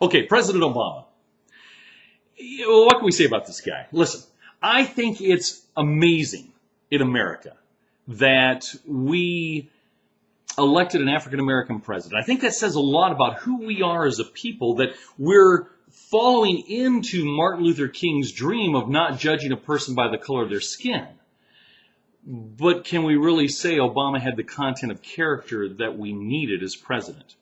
Okay, President Obama. What can we say about this guy? Listen, I think it's amazing in America that we elected an African-American president. I think that says a lot about who we are as a people, that we're following into Martin Luther King's dream of not judging a person by the color of their skin. But can we really say Obama had the content of character that we needed as president?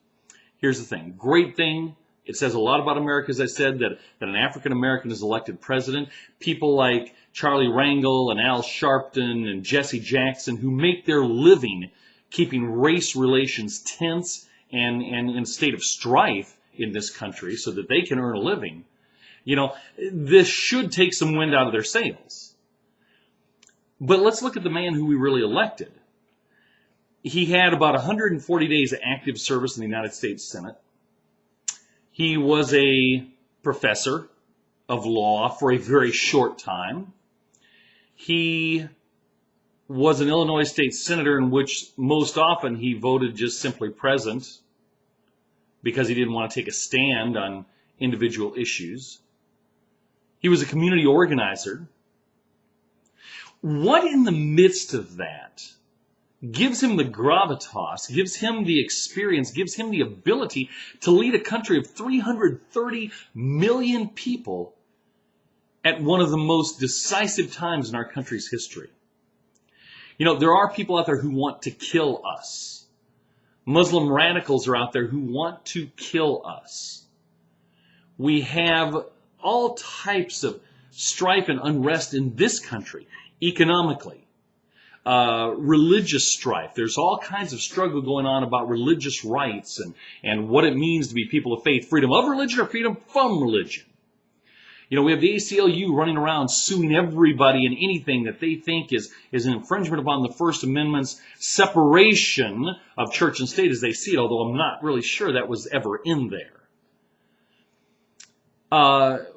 Here's the thing. Great thing. It says a lot about America, as I said, that an African-American is elected president. People like Charlie Rangel and Al Sharpton and Jesse Jackson, who make their living keeping race relations tense and in a state of strife in this country so that they can earn a living. You know, this should take some wind out of their sails. But let's look at the man who we really elected. He had about 140 days of active service in the United States Senate. He was a professor of law for a very short time. He was an Illinois state senator in which most often he voted just simply present because he didn't want to take a stand on individual issues. He was a community organizer. What in the midst of that gives him the gravitas, gives him the experience, gives him the ability to lead a country of 330 million people at one of the most decisive times in our country's history? You know, there are people out there who want to kill us. Muslim radicals are out there who want to kill us. We have all types of strife and unrest in this country, economically. Religious strife. There's all kinds of struggle going on about religious rights and what it means to be people of faith. Freedom of religion or freedom from religion. You know, we have the ACLU running around suing everybody and anything that they think is an infringement upon the First Amendment's separation of church and state as they see it, although I'm not really sure that was ever in there.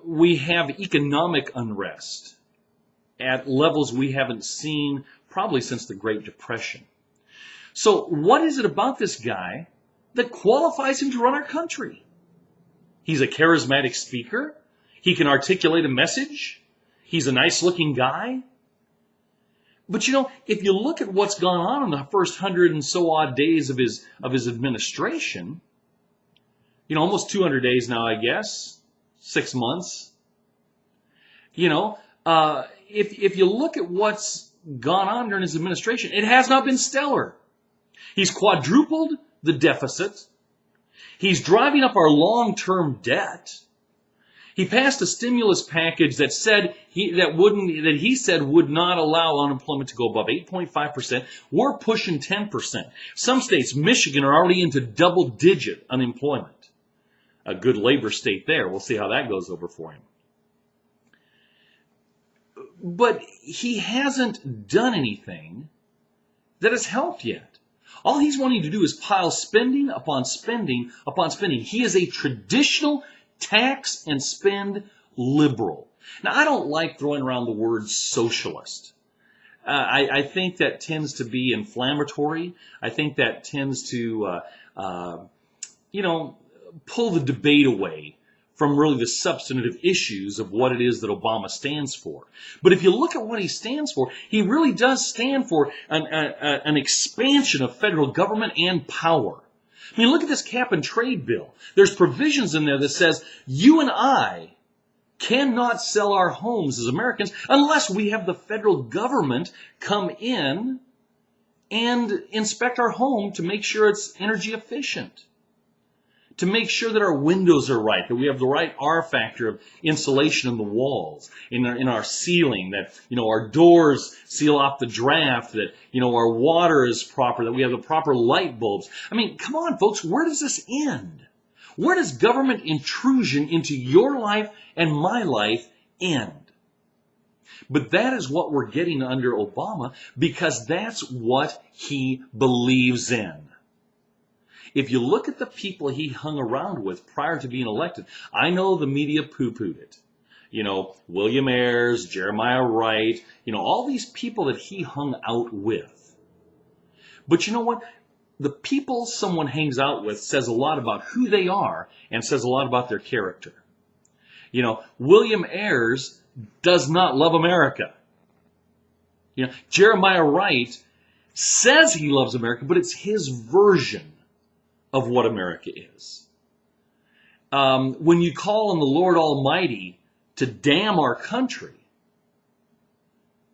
We have economic unrest at levels we haven't seen probably since the Great Depression. So what is it about this guy that qualifies him to run our country? He's a charismatic speaker. He can articulate a message. He's a nice-looking guy. But you know, if you look at what's gone on in the first 100 and so odd days of his administration, you know, almost 200 days now, I guess, 6 months. You know, if you look at what's gone on during his administration, it has not been stellar. He's quadrupled the deficit. He's driving up our long-term debt. He passed a stimulus package that he said would not allow unemployment to go above 8.5%. We're pushing 10%. Some states, Michigan, are already into double-digit unemployment. A good labor state there. We'll see how that goes over for him. But he hasn't done anything that has helped yet. All he's wanting to do is pile spending upon spending upon spending. He is a traditional tax and spend liberal. Now, I don't like throwing around the word socialist. I think that tends to be inflammatory. I think that tends to, pull the debate away from really the substantive issues of what it is that Obama stands for. But if you look at what he stands for, he really does stand for an expansion of federal government and power. I mean, look at this cap and trade bill. There's provisions in there that says you and I cannot sell our homes as Americans unless we have the federal government come in and inspect our home to make sure it's energy efficient, to make sure that our windows are right, that we have the right R factor of insulation in the walls, in our ceiling, that, you know, our doors seal off the draft, that, you know, our water is proper, that we have the proper light bulbs. I mean, come on, folks, where does this end? Where does government intrusion into your life and my life end? But that is what we're getting under Obama, because that's what he believes in. If you look at the people he hung around with prior to being elected, I know the media poo-pooed it. You know, William Ayers, Jeremiah Wright, you know, all these people that he hung out with. But you know what? the people someone hangs out with says a lot about who they are and says a lot about their character. William Ayers does not love America. Jeremiah Wright says he loves America, but it's his version of what America is. When you call on the Lord Almighty to damn our country,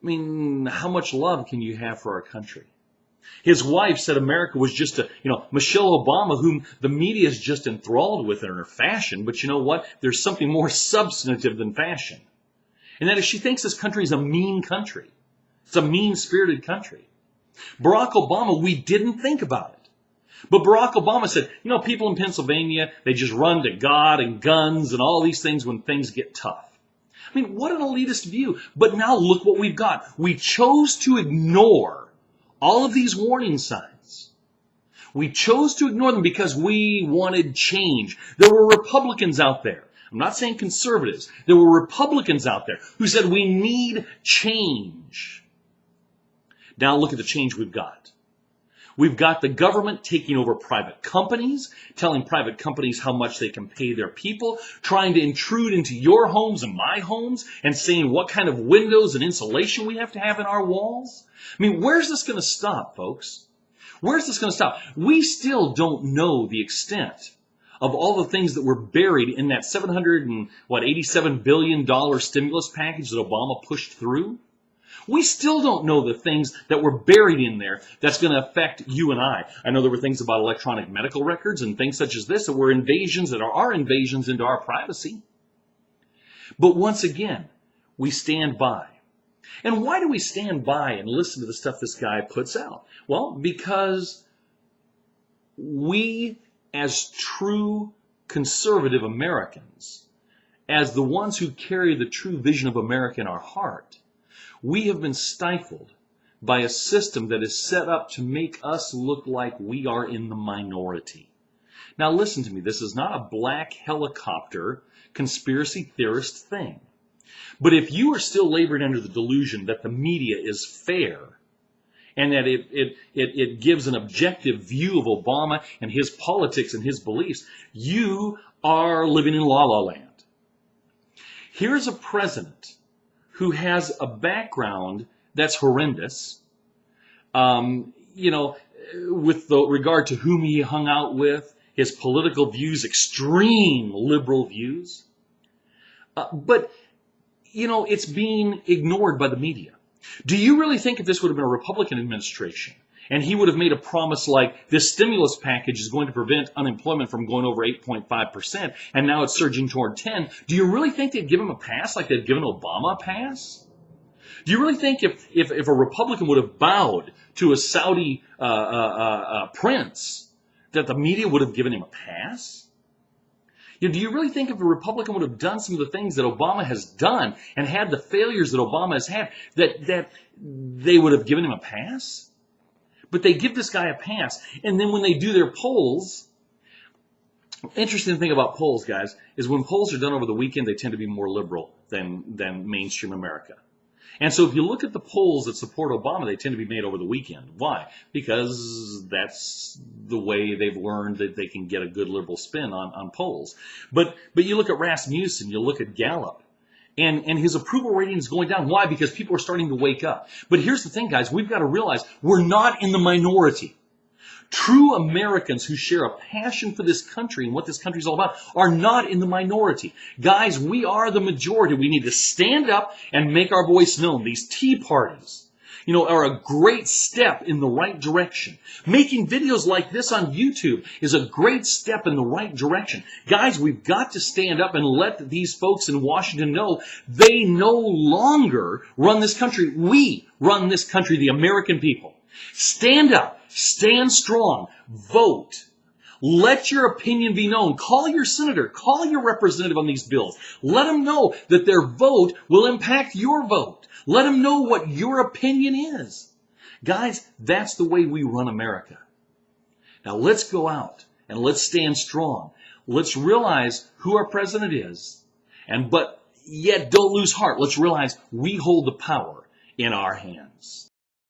how much love can you have for our country? His wife said America was just Michelle Obama, whom the media is just enthralled with in her fashion. But you know what? There's something more substantive than fashion. And that is, she thinks this country is a mean country. It's a mean-spirited country. Barack Obama, we didn't think about it. But Barack Obama said, people in Pennsylvania, they just run to God and guns and all these things when things get tough. What an elitist view. But now look what we've got. We chose to ignore all of these warning signs. We chose to ignore them because we wanted change. There were Republicans out there. I'm not saying conservatives. There were Republicans out there who said we need change. Now look at the change we've got. We've got the government taking over private companies, telling private companies how much they can pay their people, trying to intrude into your homes and my homes, and saying what kind of windows and insulation we have to have in our walls. Where's this going to stop, folks? Where's this going to stop? We still don't know the extent of all the things that were buried in that $787 billion stimulus package that Obama pushed through. We still don't know the things that were buried in there that's going to affect you and I. I know there were things about electronic medical records and things such as this that were invasions, that are invasions into our privacy. But once again, we stand by. And why do we stand by and listen to the stuff this guy puts out? Well, because we, as true conservative Americans, as the ones who carry the true vision of America in our heart, we have been stifled by a system that is set up to make us look like we are in the minority. Now listen to me, this is not a black helicopter conspiracy theorist thing. But if you are still laboring under the delusion that the media is fair and that it gives an objective view of Obama and his politics and his beliefs, you are living in la-la land. Here's a president who has a background that's horrendous, with regard to whom he hung out with, his political views, extreme liberal views. But it's being ignored by the media. Do you really think if this would have been a Republican administration and he would have made a promise like this stimulus package is going to prevent unemployment from going over 8.5% and now it's surging toward 10, do you really think they'd give him a pass like they'd given Obama a pass? Do you really think if a Republican would have bowed to a Saudi prince that the media would have given him a pass? Do you really think if a Republican would have done some of the things that Obama has done and had the failures that Obama has had, that they would have given him a pass? But they give this guy a pass, and then when they do their polls, interesting thing about polls, guys, is when polls are done over the weekend, they tend to be more liberal than mainstream America. And so if you look at the polls that support Obama, they tend to be made over the weekend. Why? Because that's the way they've learned that they can get a good liberal spin on polls. But you look at Rasmussen, you look at Gallup, and his approval rating is going down. Why? Because people are starting to wake up. But here's the thing, guys. We've got to realize we're not in the minority. True Americans who share a passion for this country and what this country is all about are not in the minority. Guys, we are the majority. We need to stand up and make our voice known. These tea parties, are a great step in the right direction. Making videos like this on YouTube is a great step in the right direction. Guys, we've got to stand up and let these folks in Washington know they no longer run this country. We run this country, the American people. Stand up. Stand strong. Vote. Let your opinion be known. Call your senator. Call your representative on these bills. Let them know that their vote will impact your vote. Let them know what your opinion is. Guys, that's the way we run America. Now let's go out and let's stand strong. Let's realize who our president is. But yet don't lose heart. Let's realize we hold the power in our hands.